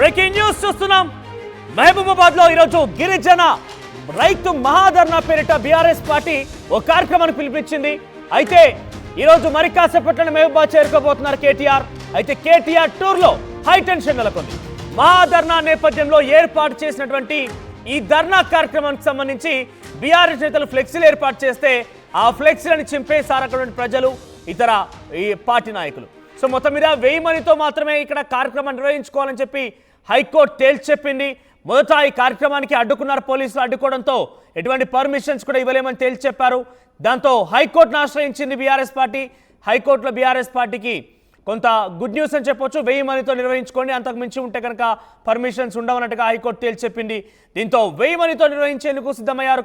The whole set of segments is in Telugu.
బ్రేకింగ్ న్యూస్ చూస్తున్నాం. మహబూబాబాద్ లో ఈరోజు గిరిజన రైతు మహాధర్నా పేరిట బీఆర్ఎస్ పార్టీ ఓ కార్యక్రమాన్ని పిలిపించింది. అయితే ఈరోజు మరి కాసేపట్ల మహబూబాబాద్ చేరుకోబోతున్నారు కేటీఆర్. అయితే కేటీఆర్ టూర్ లో హై టెన్షన్ నెలకొంది. మహాధర్నా నేపథ్యంలో ఏర్పాటు చేసినటువంటి ఈ ధర్నా కార్యక్రమానికి సంబంధించి బీఆర్ఎస్ నేతలు ఫ్లెక్సీలు ఏర్పాటు చేస్తే ఆ ఫ్లెక్సీలను చింపేశారన్నటువంటి ప్రజలు, ఇతర ఈ పార్టీ నాయకులు. సో మొత్తం మీద 1000 మందితో మాత్రమే ఇక్కడ కార్యక్రమం నిర్వహించుకోవాలని చెప్పి హైకోర్టు తేల్చి చెప్పింది. మొదట ఈ కార్యక్రమానికి అడ్డుకున్నారు పోలీసులు. అడ్డుకోవడంతో ఎటువంటి పర్మిషన్స్ కూడా ఇవ్వలేమని తేల్చి చెప్పారు. దాంతో హైకోర్టును ఆశ్రయించింది బీఆర్ఎస్ పార్టీ. హైకోర్టులో బీఆర్ఎస్ పార్టీకి కొంత గుడ్ న్యూస్ అని చెప్పొచ్చు. 1000 మందితో నిర్వహించుకోండి, అంతకు మించి ఉంటే కనుక పర్మిషన్స్ ఉండవన్నట్టుగా హైకోర్టు తేల్చి చెప్పింది. దీంతో 1000 మందితో నిర్వహించేందుకు సిద్ధమయ్యారు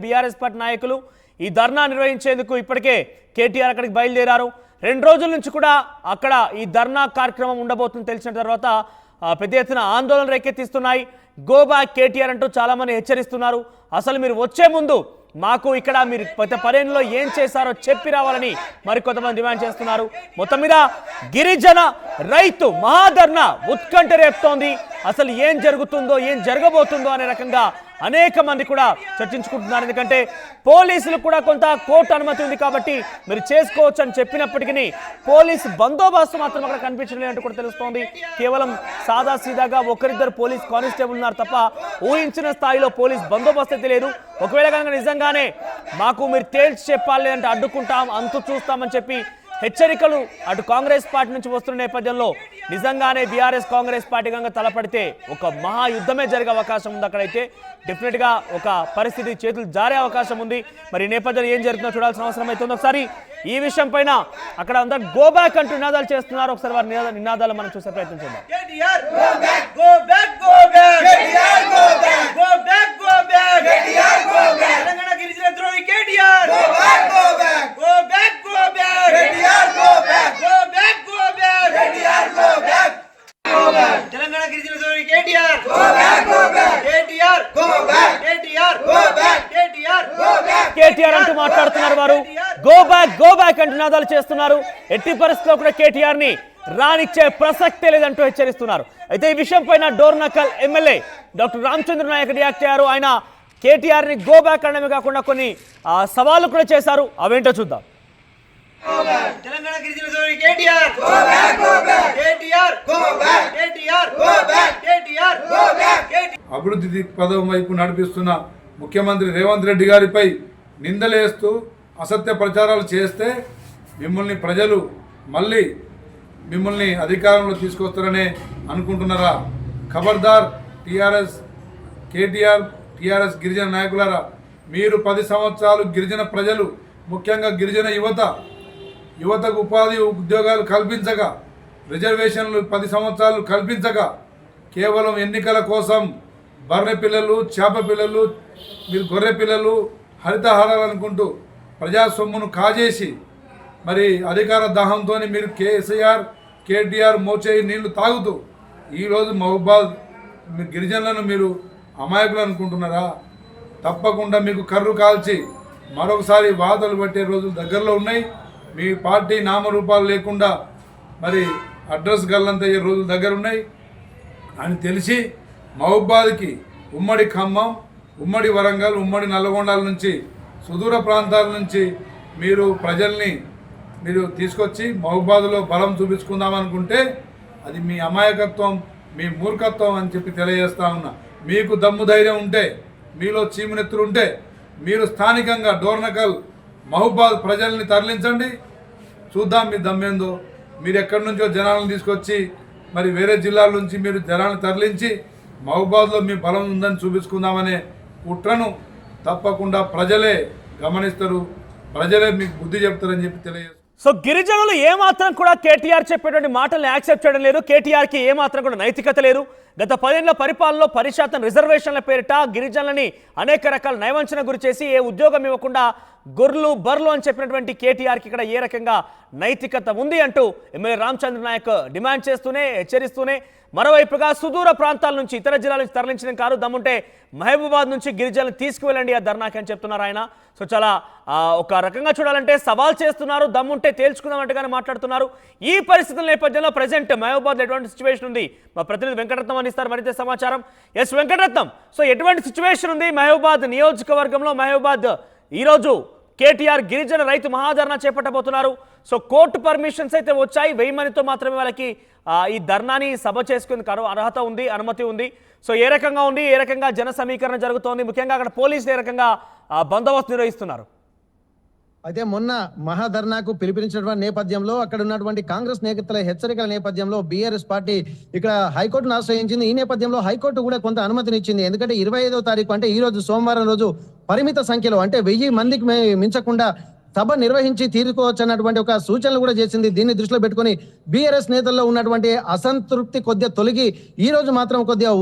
బీఆర్ఎస్ పార్టీ నాయకులు. ఈ ధర్నా నిర్వహించేందుకు ఇప్పటికే కేటీఆర్ అక్కడికి బయలుదేరారు. 2 రోజుల నుంచి కూడా అక్కడ ఈ ధర్నా కార్యక్రమం ఉండబోతుంది తెలిసిన తర్వాత పెద్ద ఎత్తున ఆందోళన రేకెత్తిస్తున్నాయి. గో బ్యాక్ కేటీఆర్ అంటూ చాలామంది హెచ్చరిస్తున్నారు. అసలు మీరు వచ్చే ముందు మాకు ఇక్కడ మీరు గత 10 ఏళ్లలో ఏం చేశారో చెప్పి రావాలని మరికొంతమంది డిమాండ్ చేస్తున్నారు. మొత్తం మీద గిరిజన రైతు మహాధర్నా ఉత్కంఠ రేపుతోంది. అసలు ఏం జరుగుతుందో ఏం జరగబోతుందో అనే రకంగా అనేక మంది కూడా చర్చించుకుంటున్నారు. ఎందుకంటే పోలీసులు కూడా కొంత కోర్టు అనుమతి ఉంది కాబట్టి మీరు చేసుకోవచ్చు అని చెప్పినప్పటికీ పోలీసు బందోబస్తు మాత్రం అక్కడ కనిపించలేదంటూ కూడా తెలుస్తోంది. కేవలం సాదాసీదాగా ఒకరిద్దరు పోలీస్ కానిస్టేబుల్ ఉన్నారు తప్ప ఊహించిన స్థాయిలో పోలీస్ బందోబస్తు అయితే లేదు. ఒకవేళ కనుక నిజంగానే మాకు మీరు తేల్చి చెప్పాలి లేదంటే అడ్డుకుంటాం, అంతు చూస్తామని చెప్పి హెచ్చరికలు అటు కాంగ్రెస్ పార్టీ నుంచి వస్తున్న నేపథ్యంలో నిజంగానే బీఆర్ఎస్ కాంగ్రెస్ పార్టీ కనుక తలపడితే ఒక మహాయుద్ధమే జరిగే అవకాశం ఉంది. అక్కడైతే డెఫినెట్గా ఒక పరిస్థితి చేతులు జారే అవకాశం ఉంది. మరి ఈ నేపథ్యంలో ఏం జరుగుతుందో చూడాల్సిన అవసరం అవుతుంది. ఒకసారి ఈ విషయం పైన అక్కడ అందరూ గో బ్యాక్ అంటూ నినాదాలు చేస్తున్నారు. ఒకసారి వారి నినాదాలు మనం చూసే ప్రయత్నం చేద్దాం. కేటీఆర్ అంటూ మాట్లాడుతున్నారు. వారు గో బ్యాక్ అంటూ నినాదాలు చేస్తున్నారు. ఎట్టి పరిస్థితుల్లో కూడా కేటీఆర్ ని రానిచ్చే ప్రసక్తే లేదంటూ హెచ్చరిస్తున్నారు. అయితే ఈ విషయం పైన Dornakal MLA doctor Ramachandra Naik react అయ్యారు. ఆయన కేటీఆర్ ని గో బ్యాక్ అనడమే కాకుండా కొన్ని సవాళ్లు కూడా చేశారు. అవేంటో చూద్దాం. అభివృద్ధి దిక్పథం వైపు నడిపిస్తున్న ముఖ్యమంత్రి రేవంత్ రెడ్డి గారిపై నిందలేస్తూ అసత్య ప్రచారాలు చేస్తే మిమ్మల్ని ప్రజలు మళ్ళీ మిమ్మల్ని అధికారంలో తీసుకొస్తారనే అనుకుంటున్నారా? ఖబర్దార్ టీఆర్ఎస్, కేటీఆర్, టీఆర్ఎస్ గిరిజన నాయకులారా, మీరు 10 సంవత్సరాలు గిరిజన ప్రజలు, ముఖ్యంగా గిరిజన యువతకు ఉపాధి ఉద్యోగాలు కల్పించక, రిజర్వేషన్లు 10 సంవత్సరాలు కల్పించక, కేవలం ఎన్నికల కోసం బర్రె పిల్లలు, చేప పిల్లలు, మీరు గొర్రె పిల్లలు, హరితహారాలు అనుకుంటూ ప్రజా సొమ్మును కాజేసి మరి అధికార దాహంతో మీరు కేసీఆర్, కేటీఆర్ మోచేయి నీళ్లు తాగుతూ ఈరోజు మహబూబాద్ గిరిజనులను మీరు అమాయకులు అనుకుంటున్నారా? తప్పకుండా మీకు కర్రు కాల్చి మరొకసారి వాతలు పట్టే రోజులు దగ్గరలో ఉన్నాయి. మీ పార్టీ నామరూపాలు లేకుండా మరి అడ్రస్ గల్లంతయ్యే రోజులు దగ్గర ఉన్నాయి అని తెలిసి మహబూబాద్కి ఉమ్మడి ఖమ్మం, ఉమ్మడి వరంగల్, ఉమ్మడి నల్లగొండల నుంచి సుదూర ప్రాంతాల నుంచి మీరు ప్రజల్ని తీసుకొచ్చి మహబూబాద్లో బలం చూపించుకుందామనుకుంటే అది మీ అమాయకత్వం, మీ మూర్ఖత్వం అని చెప్పి తెలియజేస్తా ఉన్నా. మీకు దమ్ము ధైర్యం ఉంటే, మీలో చీమునెత్తులు ఉంటే మీరు స్థానికంగా డోర్నకల్ మహబూబాద్ ప్రజల్ని తరలించండి, చూద్దాం మీ దమ్మేందో. మీరు ఎక్కడి నుంచో జనాలను తీసుకొచ్చి మరి వేరే జిల్లాల నుంచి మీరు జనాలను తరలించి మహబూబాద్లో మీ బలం ఉందని చూపించుకుందామనే కుట్రను తప్పకుండా ప్రజలే గమనిస్తారు, ప్రజలే మీకు బుద్ధి చెప్తారని చెప్పి తెలియజేస్తారు. సో గిరిజనులు ఏమాత్రం కూడా కేటీఆర్ చెప్పేటువంటి మాటల్ని యాక్సెప్ట్ చేయడం లేదు. కేటీఆర్కి ఏమాత్రం కూడా నైతికత లేదు. గత 10 ఏళ్ల పరిపాలనలో 10% రిజర్వేషన్ల పేరిట గిరిజనులని అనేక రకాల నయవంచన గురి చేసి ఏ ఉద్యోగం ఇవ్వకుండా గొర్రెలు బర్రెలు అని చెప్పినటువంటి కేటీఆర్కి ఇక్కడ ఏ రకంగా నైతికత ఉంది అంటూ ఎమ్మెల్యే రామచంద్ర నాయక్ డిమాండ్ చేస్తూనే హెచ్చరిస్తూనే మరోవైపుగా సుదూర ప్రాంతాల నుంచి ఇతర జిల్లాల నుంచి తరలించిన కారు దమ్ముంటే మహబూబాద్ నుంచి గిరిజనులు తీసుకువెళ్ళండి ఆ ధర్నాకి అని చెప్తున్నారు ఆయన. సో చాలా ఒక రకంగా చూడాలంటే సవాల్ చేస్తున్నారు, దమ్ముంటే తేల్చుకుందామంటేగానే మాట్లాడుతున్నారు. ఈ పరిస్థితుల నేపథ్యంలో ప్రజెంట్ మహబూబాబాద్ ఎటువంటి సిచ్యువేషన్ ఉంది, మా ప్రతినిధి వెంకటరత్నం అందిస్తారు మరింత సమాచారం. ఎస్ వెంకటరత్నం, సో ఎటువంటి సిచ్యువేషన్ ఉంది మహబూబాబాద్ నియోజకవర్గంలో? మహబూబాబాద్ ఈరోజు కేటీఆర్ గిరిజన రైతు మహాధర్నా చేపట్టబోతున్నారు. సో కోర్టు పర్మిషన్స్ అయితే వచ్చాయి, 1000 మందితో మాత్రమే వాళ్ళకి ఈ ధర్నాని సభ చేసుకునేందుకు అర్హత ఉంది, అనుమతి ఉంది. సో ఏ రకంగా ఉంది, ఏ రకంగా జన సమీకరణ జరుగుతోంది, ముఖ్యంగా అక్కడ పోలీసులు ఏ రకంగా బందోబస్తు నిర్వహిస్తున్నారు? అయితే మొన్న మహాధర్నాకు పిలుపునిచ్చినటువంటి నేపథ్యంలో అక్కడ ఉన్నటువంటి కాంగ్రెస్ నేతల హెచ్చరికల నేపథ్యంలో బీఆర్ఎస్ పార్టీ ఇక్కడ హైకోర్టును ఆశ్రయించింది. ఈ నేపథ్యంలో హైకోర్టు కూడా కొంత అనుమతినిచ్చింది. ఎందుకంటే 25వ తారీఖు అంటే ఈ రోజు సోమవారం రోజు పరిమిత సంఖ్యలో అంటే 1000 మందికి మించకుండా సభ నిర్వహించి తీరుకోవచ్చు అన్నటువంటి ఒక సూచనలు కూడా చేసింది. దీన్ని దృష్టిలో పెట్టుకుని బీఆర్ఎస్ నేతల్లో ఉన్నటువంటి అసంతృప్తి కొద్దిగా తొలగి ఈ రోజు మాత్రం కొద్దిగా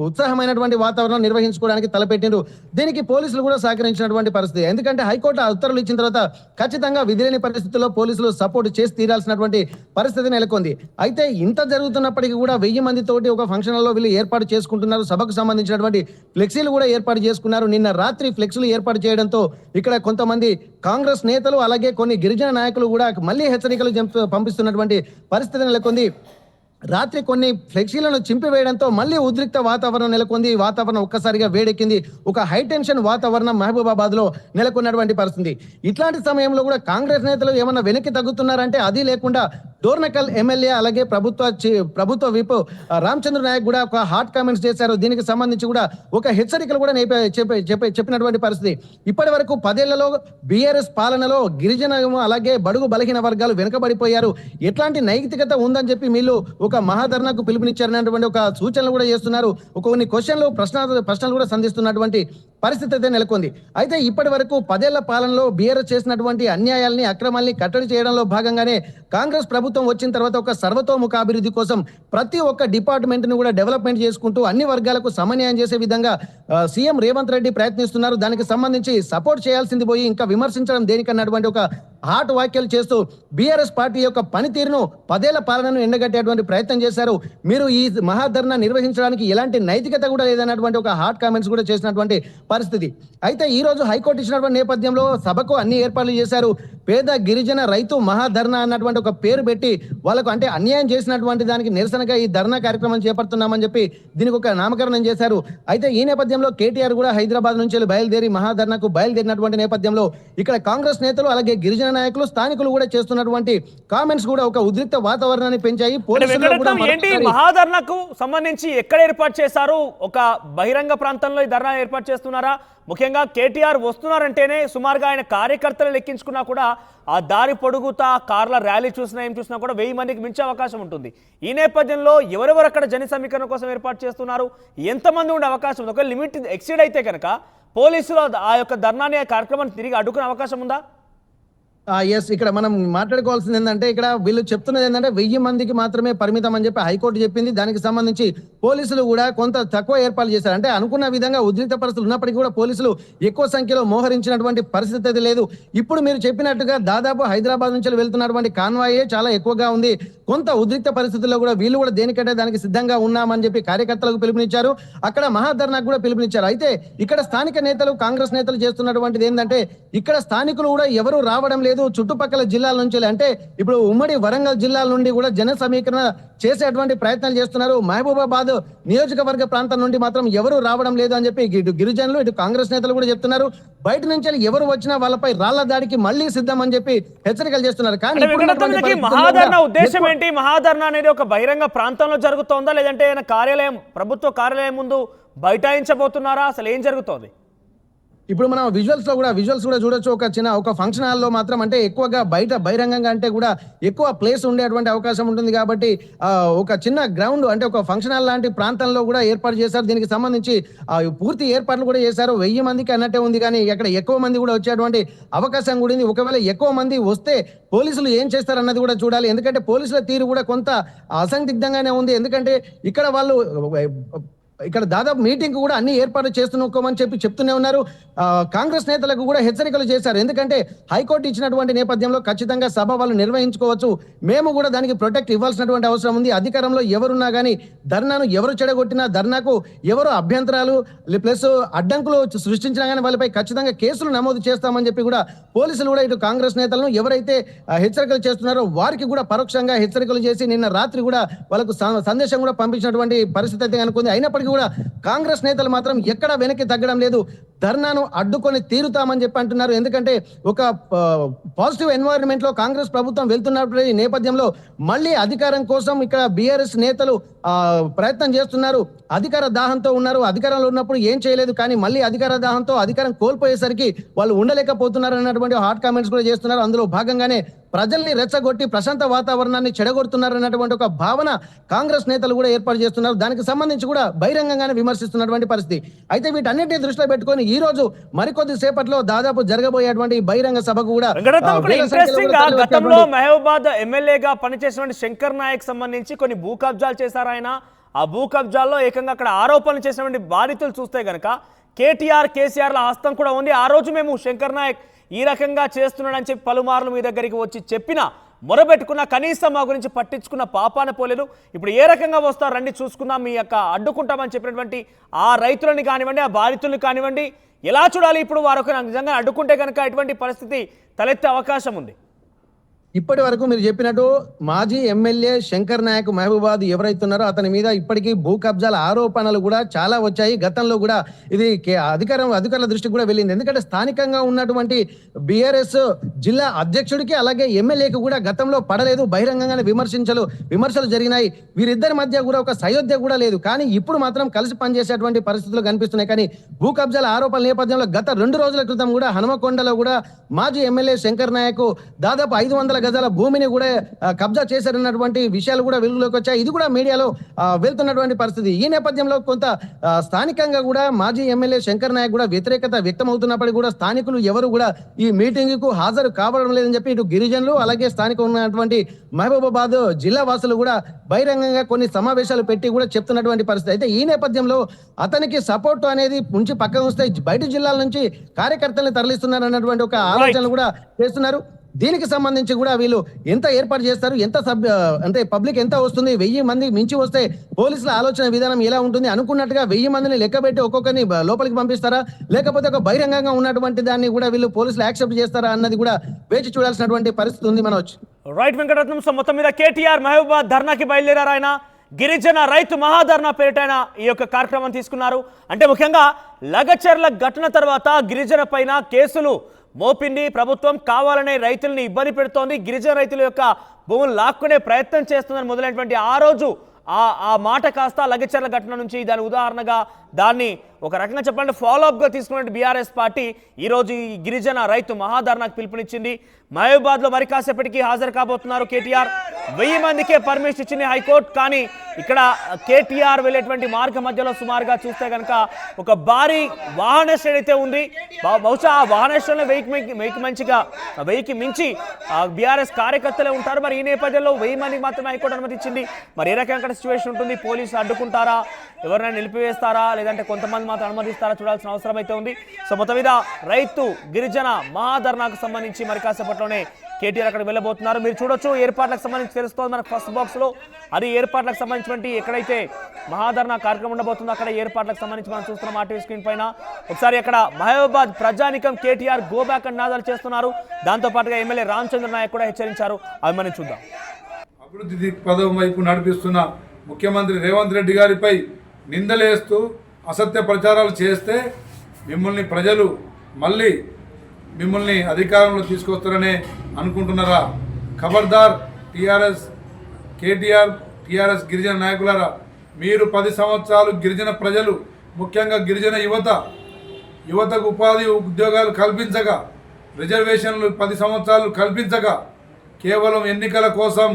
ఉత్సాహమైనటువంటి వాతావరణం నిర్వహించుకోవడానికి తలపెట్టిండ్రు. దీనికి పోలీసులు కూడా సహకరించినటువంటి పరిస్థితి. ఎందుకంటే హైకోర్టు ఉత్తర్వులు ఇచ్చిన తర్వాత ఖచ్చితంగా విధిలేని పరిస్థితుల్లో పోలీసులు సపోర్ట్ చేసి తీరాల్సినటువంటి పరిస్థితి నెలకొంది. అయితే ఇంత జరుగుతున్నప్పటికీ కూడా 1000 మందితోటి ఒక ఫంక్షన్ హాల్లో వీళ్ళు ఏర్పాటు చేసుకుంటున్నారు. సభకు సంబంధించినటువంటి ఫ్లెక్సీలు కూడా ఏర్పాటు చేసుకున్నారు. నిన్న రాత్రి ఫ్లెక్సీలు ఏర్పాటు చేయడంతో ఇక్కడ కొంతమంది కాంగ్రెస్ నేతలు అలాగే కొన్ని గిరిజన నాయకులు కూడా మళ్ళీ హెచ్చరికలు పంపిస్తున్నటువంటి పరిస్థితి నెలకొంది. రాత్రి కొన్ని ఫ్లెక్సీలను చింపివేయడంతో మళ్ళీ ఉద్రిక్త వాతావరణం నెలకొంది. వాతావరణం ఒక్కసారిగా వేడెక్కింది. ఒక హైటెన్షన్ వాతావరణం మహబూబాబాద్ లో నెలకొన్నటువంటి పరిస్థితి. ఇట్లాంటి సమయంలో కూడా కాంగ్రెస్ నేతలు ఏమన్నా వెనక్కి తగ్గుతున్నారంటే అది లేకుండా డోర్నకల్ ఎమ్మెల్యే అలాగే ప్రభుత్వ విప్ రామచంద్ర నాయక్ కూడా ఒక హాట్ కామెంట్స్ చేశారు. దీనికి సంబంధించి కూడా ఒక హెచ్చరికలు కూడా చెప్పినటువంటి పరిస్థితి. ఇప్పటి వరకు 10 ఏళ్లలో బీఆర్ఎస్ పాలనలో గిరిజన అలాగే బడుగు బలహీన వర్గాలు వెనుకబడిపోయారు. ఎట్లాంటి నైతికత ఉందని చెప్పి వీళ్ళు ఒక మహాధర్నాకు పిలుపునిచ్చారనేటువంటి ఒక సూచనలు కూడా చేస్తున్నారు. కొన్ని ప్రశ్నలు కూడా సంధిస్తున్నటువంటి పరిస్థితి అయితే నెలకొంది. అయితే ఇప్పటి వరకు 10 ఏళ్ల పాలనలో బీఆర్ఎస్ చేసినటువంటి అన్యాయాల్ని అక్రమాల్ని కట్టడి చేయడంలో భాగంగానే కాంగ్రెస్ ప్రభుత్వం వచ్చిన తర్వాత ఒక సర్వతోముఖ అభివృద్ధి కోసం ప్రతి ఒక్క డిపార్ట్మెంట్ ను కూడా డెవలప్మెంట్ చేసుకుంటూ అన్ని వర్గాలకు సమన్వయం చేసే విధంగా సీఎం రేవంత్ రెడ్డి ప్రయత్నిస్తున్నారు. దానికి సంబంధించి సపోర్ట్ చేయాల్సింది పోయి ఇంకా విమర్శించడం దేనికన్నటువంటి ఒక హాట్ వ్యాఖ్యలు చేస్తూ బీఆర్ఎస్ పార్టీ యొక్క పనితీరును 10 ఏళ్ల పాలనను ఎండగట్టేటువంటి ప్రయత్నం చేశారు. మీరు ఈ మహాధర్నా నిర్వహించడానికి ఎలాంటి నైతికత కూడా లేదన్నటువంటి ఒక హాట్ కామెంట్స్ కూడా చేసినటువంటి పరిస్థితి. అయితే ఈ రోజు హైకోర్టు ఇచ్చినటువంటి నేపథ్యంలో సభకు అన్ని ఏర్పాట్లు చేశారు. పేద గిరిజన రైతు మహాధర్నా అన్నటువంటి ఒక పేరు పెట్టి వాళ్ళకు అంటే అన్యాయం చేసినటువంటి దానికి నిరసనగా ఈ ధర్నా కార్యక్రమం చేపడుతున్నామని చెప్పి దీనికి ఒక నామకరణం చేశారు. అయితే ఈ నేపథ్యంలో కేటీఆర్ కూడా హైదరాబాద్ నుంచి బయలుదేరి మహాధర్నాకు బయలుదేరినటువంటి నేపథ్యంలో ఇక్కడ కాంగ్రెస్ నేతలు అలాగే గిరిజన నాయకులు స్థానికులు కూడా చేస్తున్నటువంటి కామెంట్స్ కూడా ఒక ఉద్రిక్త వాతావరణాన్ని పెంచాయి. మహాధర్నాకు సంబంధించి ఎక్కడ ఏర్పాటు చేశారు? ఒక బహిరంగ ప్రాంతంలో ఈ ధర్నా ఏర్పాటు చేస్తున్నారా? ముఖ్యంగా కేటీఆర్ వస్తున్నారంటేనే సుమారుగా ఆయన కార్యకర్తలు లెక్కించుకున్నా కూడా ఆ దారి పొడుగుతా కార్ల ర్యాలీ చూసినా ఏం చూసినా కూడా 1000 మందికి మించే అవకాశం ఉంటుంది. ఈ నేపథ్యంలో ఎవరెవరు అక్కడ జన సమీకరణ కోసం ఏర్పాటు చేస్తున్నారు, ఎంతమంది ఉండే అవకాశం ఉంది? ఒక లిమిట్ ఎక్సీడ్ అయితే కనుక పోలీసులు ఆ యొక్క ధర్నాన్ని కార్యక్రమాన్ని తిరిగి అడ్డుకునే అవకాశం ఉందా? ఎస్, ఇక్కడ మనం మాట్లాడుకోవాల్సింది ఏంటంటే ఇక్కడ వీళ్ళు చెప్తున్నది ఏంటంటే 1000 మందికి మాత్రమే పరిమితం అని చెప్పి హైకోర్టు చెప్పింది. దానికి సంబంధించి పోలీసులు కూడా కొంత తక్కువ ఏర్పాట్లు చేశారు. అంటే అనుకున్న విధంగా ఉద్రిక్త పరిస్థితులు ఉన్నప్పటికీ కూడా పోలీసులు ఎక్కువ సంఖ్యలో మోహరించినటువంటి పరిస్థితి అయితే లేదు. ఇప్పుడు మీరు చెప్పినట్టుగా దాదాపు హైదరాబాద్ నుంచి వెళ్తున్నటువంటి కాన్వాయే చాలా ఎక్కువగా ఉంది. కొంత ఉద్రిక్త పరిస్థితుల్లో కూడా వీళ్ళు కూడా దేనికంటే దానికి సిద్ధంగా ఉన్నామని చెప్పి కార్యకర్తలకు పిలుపునిచ్చారు. అక్కడ మహాధర్నాకు కూడా పిలుపునిచ్చారు. అయితే ఇక్కడ స్థానిక నేతలు కాంగ్రెస్ నేతలు చేస్తున్నటువంటిది ఏంటంటే ఇక్కడ స్థానికులు కూడా ఎవరు రావడం లేదు. చుట్టుపక్కల జిల్లాల నుంచి అంటే ఇప్పుడు ఉమ్మడి వరంగల్ జిల్లాల నుండి కూడా జన సమీకరణ చేసేటువంటి ప్రయత్నాలు చేస్తున్నారు. మహబూబాబాద్ నియోజకవర్గ ప్రాంతం నుండి మాత్రం ఎవరు రావడం లేదు అని చెప్పి ఇటు గిరిజనులు ఇటు కాంగ్రెస్ నేతలు కూడా చెప్తున్నారు. బయట నుంచి ఎవరు వచ్చినా వాళ్ళపై రాళ్ల దాడికి మళ్ళీ సిద్ధం అని చెప్పి హెచ్చరికలు చేస్తున్నారు. కానీ మహాధర్నా ఉద్దేశం ఏంటి? మహాధర్నా అనేది ఒక బహిరంగ ప్రాంతంలో జరుగుతోందా లేదంటే కార్యాలయం ప్రభుత్వ కార్యాలయం ముందు బైఠాయించబోతున్నారా? అసలు ఏం జరుగుతోంది? ఇప్పుడు మనం విజువల్స్ కూడా చూడొచ్చు. ఒక ఫంక్షన్ హాల్లో మాత్రం అంటే ఎక్కువగా బయట బహిరంగంగా అంటే కూడా ఎక్కువ ప్లేస్ ఉండేటువంటి అవకాశం ఉంటుంది. కాబట్టి ఒక చిన్న గ్రౌండ్ అంటే ఒక ఫంక్షన్ హాల్ లాంటి ప్రాంతంలో కూడా ఏర్పాటు చేశారు. దీనికి సంబంధించి పూర్తి ఏర్పాట్లు కూడా చేశారు. 1000 మందికి అన్నట్టే ఉంది, కానీ అక్కడ ఎక్కువ మంది కూడా వచ్చేటువంటి అవకాశం కూడా ఉంది. ఒకవేళ ఎక్కువ మంది వస్తే పోలీసులు ఏం చేస్తారన్నది కూడా చూడాలి. ఎందుకంటే పోలీసుల తీరు కూడా కొంత అసందిగ్ధంగానే ఉంది. ఎందుకంటే ఇక్కడ వాళ్ళు ఇక్కడ దాదాపు మీటింగ్ కూడా అన్ని ఏర్పాట్లు చేస్తున్నామని చెప్తూనే ఉన్నారు. కాంగ్రెస్ నేతలకు కూడా హెచ్చరికలు చేశారు. ఎందుకంటే హైకోర్టు ఇచ్చినటువంటి నేపథ్యంలో ఖచ్చితంగా సభ వాళ్ళు నిర్వహించుకోవచ్చు, మేము కూడా దానికి ప్రొటెక్ట్ ఇవ్వాల్సినటువంటి అవసరం ఉంది. అధికారంలో ఎవరున్నా కానీ ధర్నాను ఎవరు చెడగొట్టినా, ధర్నాకు ఎవరు అభ్యంతరాలు ప్లస్ అడ్డంకులు సృష్టించినా కానీ వాళ్ళపై ఖచ్చితంగా కేసులు నమోదు చేస్తామని చెప్పి కూడా పోలీసులు కూడా ఇటు కాంగ్రెస్ నేతలను ఎవరైతే హెచ్చరికలు చేస్తున్నారో వారికి కూడా పరోక్షంగా హెచ్చరికలు చేసి నిన్న రాత్రి కూడా వాళ్ళకు సందేశం కూడా పంపించినటువంటి పరిస్థితి అయితే కనుకుంది. అయినప్పటికీ కూడా కాంగ్రెస్ నేతలు మాత్రం ఎక్కడా వెనక్కి తగ్గడం లేదు. ధర్నాను అడ్డుకొని తీరుతామని చెప్పి అంటున్నారు. ఎందుకంటే ఒక పాజిటివ్ ఎన్వైరన్మెంట్ లో కాంగ్రెస్ ప్రభుత్వం వెళ్తున్నప్పుడు ఈ నేపథ్యంలో మళ్ళీ అధికారం కోసం ఇక్కడ బీఆర్ఎస్ నేతలు ప్రయత్నం చేస్తున్నారు. అధికార దాహంతో ఉన్నారు. అధికారంలో ఉన్నప్పుడు ఏం చేయలేదు, కానీ మళ్ళీ అధికార దాహంతో అధికారం కోల్పోయేసరికి వాళ్ళు ఉండలేకపోతున్నారు అన్నటువంటి హాట్ కామెంట్స్ కూడా చేస్తున్నారు. అందులో భాగంగానే ప్రజల్ని రెచ్చగొట్టి ప్రశాంత వాతావరణాన్ని చెడగొడుతున్నారు అన్నటువంటి ఒక భావన కాంగ్రెస్ నేతలు కూడా ఏర్పాటు చేస్తున్నారు. దానికి సంబంధించి కూడా బహిరంగంగానే విమర్శిస్తున్నటువంటి పరిస్థితి. అయితే వీటన్నిటిని దృష్టిలో పెట్టుకొని ఈ రోజు మరికొద్ది సేపట్లో దాదాపు జరగబోయేటువంటి బహిరంగ సభకు కూడా గతంలో మహబూబాద్ ఎమ్మెల్యేగా పనిచేసినటువంటి శంకర్ నాయక్ సంబంధించి కొన్ని భూ కబ్జాలు చేశారు ఆయన. ఆ భూ కబ్జాల్లో ఏకంగా అక్కడ ఆరోపణలు చేసినటువంటి బాధితులు చూస్తే గనక కేసీఆర్ల హస్తం కూడా ఉంది. ఆ రోజు మేము శంకర్ నాయక్ ఈ రకంగా చేస్తున్నాడని చెప్పి పలుమార్లు మీ దగ్గరికి వచ్చి చెప్పినా మొరబెట్టుకున్న కనీసం మా గురించి పట్టించుకున్న పాపాన పోలేదు. ఇప్పుడు ఏ రకంగా వస్తారో రండి చూసుకుందాం, మీ యొక్క అడ్డుకుంటామని చెప్పినటువంటి ఆ రైతులని కానివ్వండి, ఆ బాధితుల్ని కానివ్వండి, ఎలా చూడాలి ఇప్పుడు వారు నిజంగా అడ్డుకుంటే కనుక ఎటువంటి పరిస్థితి తలెత్తే అవకాశం ఉంది? ఇప్పటి వరకు మీరు చెప్పినట్టు మాజీ ఎమ్మెల్యే శంకర్ నాయక్ మహబూబాద్ ఎవరైతున్నారో అతని మీద ఇప్పటికీ భూ కబ్జాల ఆరోపణలు కూడా చాలా వచ్చాయి. గతంలో కూడా ఇది అధికారుల దృష్టికి కూడా వెళ్ళింది. ఎందుకంటే స్థానికంగా ఉన్నటువంటి బీఆర్ఎస్ జిల్లా అధ్యక్షుడికి అలాగే ఎమ్మెల్యేకి కూడా గతంలో పడలేదు. బహిరంగంగానే విమర్శలు జరిగినాయి. వీరిద్దరి మధ్య కూడా ఒక సయోధ్య కూడా లేదు. కానీ ఇప్పుడు మాత్రం కలిసి పనిచేసేటువంటి పరిస్థితులు కనిపిస్తున్నాయి. కానీ భూ కబ్జాల ఆరోపణల నేపథ్యంలో గత 2 రోజుల క్రితం కూడా హనుమకొండలో కూడా మాజీ ఎమ్మెల్యే శంకర్ నాయక్ దాదాపు 500 గజాల భూమిని కూడా కబ్జా చేశారన్నటువంటి విషయాలు కూడా వెలుగులోకి వచ్చాయి. ఇది కూడా మీడియాలో వెళ్తున్నటువంటి పరిస్థితి. ఈ నేపథ్యంలో కొంత స్థానికంగా కూడా మాజీ ఎమ్మెల్యే శంకర్ నాయక్ కూడా వ్యతిరేకత వ్యక్తం అవుతున్నప్పటికీ కూడా స్థానికులు ఎవరు కూడా ఈ మీటింగ్ కు హాజరు కావడం లేదని చెప్పి ఇటు గిరిజనులు అలాగే స్థానిక ఉన్నటువంటి మహబూబాబాద్ జిల్లా వాసులు కూడా బహిరంగంగా కొన్ని సమావేశాలు పెట్టి కూడా చెప్తున్నటువంటి పరిస్థితి. అయితే ఈ నేపథ్యంలో అతనికి సపోర్ట్ అనేది ఉంచి పక్కన వస్తే బయట జిల్లాల నుంచి కార్యకర్తలను తరలిస్తున్నారు అన్నటువంటి ఒక ఆలోచనలు కూడా చేస్తున్నారు. దీనికి సంబంధించి కూడా వీళ్ళు ఎంత ఏర్పాటు చేస్తారు, అంటే పబ్లిక్ ఎంత వస్తుంది, 1000 మంది మించి వస్తే పోలీసుల ఆలోచన విధానం ఎలా ఉంటుంది, అనుకున్నట్టుగా 1000 మందిని లెక్కబెట్టి ఒక్కొక్కరిని లోపలికి పంపిస్తారా, లేకపోతే ఒక బహిరంగంగా ఉన్నటువంటి దాన్ని కూడా వీళ్ళు పోలీసులు యాక్సెప్ట్ చేస్తారా అన్నది కూడా వేచి చూడాల్సినటువంటి పరిస్థితి ఉంది. మనోజ్ రైట్ వెంకటరత్నం. సో మొత్తం మీద కేటీఆర్ మహబూబాద్ ధర్నాకి బయలుదేరారు. ఆయన గిరిజన రైతు మహాధర్నా పేరిట ఈ యొక్క కార్యక్రమం తీసుకున్నారు. అంటే ముఖ్యంగా లగచర్ల ఘటన తర్వాత గిరిజన పైన కేసులు మోపింది ప్రభుత్వం, కావాలనే రైతుల్ని ఇబ్బంది పెడుతోంది, గిరిజన రైతుల యొక్క భూములు లాక్కునే ప్రయత్నం చేస్తుందని మొదలైనటువంటి ఆ రోజు ఆ మాట కాస్త లగచర్ల ఘటన నుంచి దాని ఉదాహరణగా దాన్ని ఒక రకంగా చెప్పాలంటే ఫాలోఅప్గా తీసుకున్న బీఆర్ఎస్ పార్టీ ఈరోజు ఈ గిరిజన రైతు మహాధర్నాకు పిలుపునిచ్చింది. మహబూబాద్లో మరి కాసేపటికి హాజరు కాబోతున్నారు కేటీఆర్. 1000 మందికే పర్మిషన్ ఇచ్చింది హైకోర్టు. కానీ ఇక్కడ కేటీఆర్ వెళ్ళేటువంటి మార్గ మధ్యలో సుమారుగా చూస్తే కనుక ఒక భారీ వాహనశ్రేణి అయితే ఉంది. బహుశా ఆ వాహనశ్రేణిలో 1000కి మించి బీఆర్ఎస్ కార్యకర్తలే ఉంటారు. మరి ఈ నేపథ్యంలో 1000 మందికి మాత్రమే హైకోర్టు అనుమతి ఇచ్చింది. మరి ఏ రకంగా సిచ్యువేషన్ ఉంటుంది, పోలీసులు అడ్డుకుంటారా, ఎవరైనా నిలిపివేస్తారా, లేదంటే కొంతమంది మాత్రం అనుమతిస్తారా చూడాల్సిన అవసరం అయితే ఉంది. సో మొత్తం మీద రైతు గిరిజన మహాధర్నాకు సంబంధించి మరి కాసేపట్లోనే కేటీఆర్ అక్కడ వెళ్ళబోతున్నారు. మీరు చూడొచ్చు ఏర్పాట్లకు సంబంధించి తెలుస్తోంది మనకు ఫస్ట్ బాక్స్ లో. అది ఏర్పాట్లకు సంబంధించినటువంటి ఎక్కడైతే మహాధర్నా కార్యక్రమం ఉండబోతుందో అక్కడ ఏర్పాట్లకు సంబంధించి మనం చూస్తున్నాం ఆ టీవీ స్క్రీన్ పైన. ఒకసారి అక్కడ మహబూబాద్ ప్రజానికం కేటీఆర్ గో బ్యాక్ అని నాదాలు చేస్తున్నారు. దాంతో పాటుగా ఎమ్మెల్యే రామచంద్ర నాయక్ కూడా హెచ్చరించారు. అవి మనం చూద్దాం. అభివృద్ధి పదం వైపు నడిపిస్తున్న ముఖ్యమంత్రి రేవంత్ రెడ్డి గారిపై నిందలేస్తూ అసత్య ప్రచారాలు చేస్తే ప్రజలు మళ్ళీ మిమ్మల్ని అధికారంలో తీసుకొస్తారనే అనుకుంటున్నారా? ఖబర్దార్ టీఆర్ఎస్ గిరిజన నాయకులారా, మీరు 10 సంవత్సరాలు గిరిజన ప్రజలు ముఖ్యంగా గిరిజన యువతకు ఉపాధి ఉద్యోగాలు కల్పించగా, రిజర్వేషన్లు 10 సంవత్సరాలు కల్పించగా, కేవలం ఎన్నికల కోసం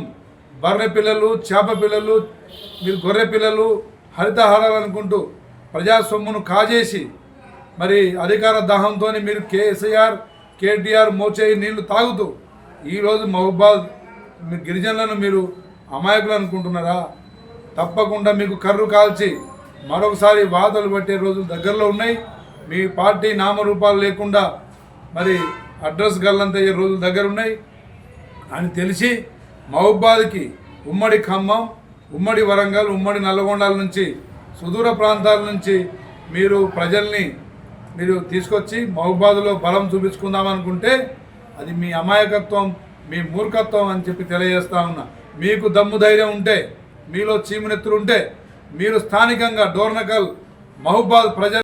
బర్రె పిల్లలు, చేప పిల్లలు, మీరు గొర్రె పిల్లలు, హరితహారాలు అనుకుంటూ ప్రజాస్వామ్యను కాజేసి మరి అధికార దాహంతో మీరు కేటీఆర్ మోచేయి నీళ్లు తాగుతూ ఈరోజు మహబూబాద్ గిరిజనులను మీరు అమాయకులు అనుకుంటున్నారా? తప్పకుండా మీకు కర్రు కాల్చి మరొకసారి వాదలు పట్టే రోజులు దగ్గరలో ఉన్నాయి. మీ పార్టీ నామరూపాలు లేకుండా మరి అడ్రస్ గల్లంతయ్యే రోజులు దగ్గర ఉన్నాయి అని తెలిసి మహబూబాద్కి ఉమ్మడి ఖమ్మం, ఉమ్మడి వరంగల్, ఉమ్మడి నల్లగొండల నుంచి సుదూర ప్రాంతాల నుంచి ప్రజల్ని తీసుకొచ్చి మహబూబాద్లో బలం చూపించుకుందామనుకుంటే అది మీ అమాయకత్వం, మీ మూర్ఖత్వం అని చెప్పి తెలియజేస్తా ఉన్నా. మీకు దమ్ము ధైర్యం ఉంటే, మీలో చీమునెత్తులు ఉంటే మీరు స్థానికంగా డోర్నకల్ మహబూబాద్ ప్రజలు